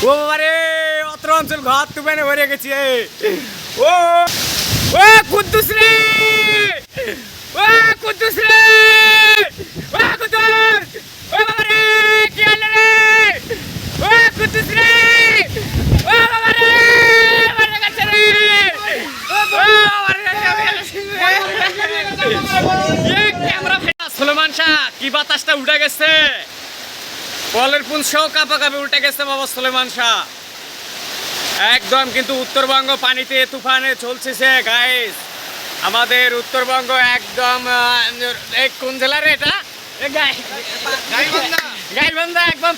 ও বাবারে অত্র অঞ্চল ঘর তুফানে ভরে গেছে। ও ও কুদ্দুস রে, ও কুদ্দুস রে, ও কুদ্দুস, ও বাবারে কি হলো রে, ও কুদ্দুস রে, ও বাবারে মরে গেছে রে, ও বাবারে ক্যামেরা সুলেমান শাহ কি বাতাসটা উঠে গেছে, বলের পুঞ্জও কাঁপা কাঁপে উঠে গেছে বাবা সুলেমান শাহ। একদম কিন্তু উত্তরবঙ্গ পানিতে তুফানে চলছে গাইস। আমাদের উত্তরবঙ্গ একদম কোন জেলার এটা, গাইবান্ধা একদম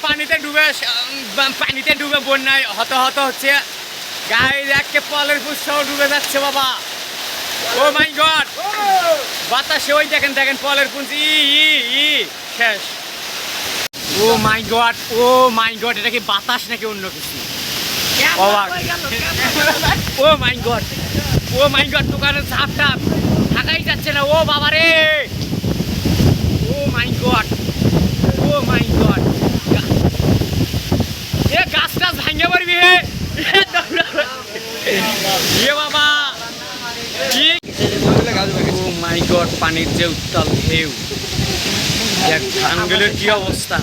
পানিতে ডুবে বন্যায় হত হচ্ছে গাইস। একে পলের পুঞ্জও ডুবে যাচ্ছে বাবা। ও মাই গড, বাতাসে ওই দেখেন পলের পুঞ্জ শেষ। ও মাই গড, ও মাই গড, এটা কি বাতাস নাকি অন্য কিছু? ও মাই গড, ও মাই গড, দোকানের ঝাপটা থাকাই যাচ্ছে না। ও বাবা রে, ও মাই গড, ও মাই গড, এ গাছ টাছ ভাঙে পারবি হে বাবা। ও মাই গড, পানির যে উত্তাল ঢেউ, ধানগুলোর কি অবস্থা।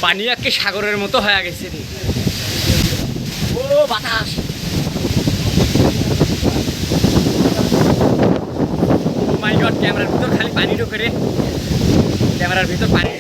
পানি একে সাগরের মতো হয়ে গেছে রে। ও বাতাস, ও মাই গড, ক্যামেরার ভিতর খালি পানি ঢোকে রে, ক্যামেরার ভিতর পানি।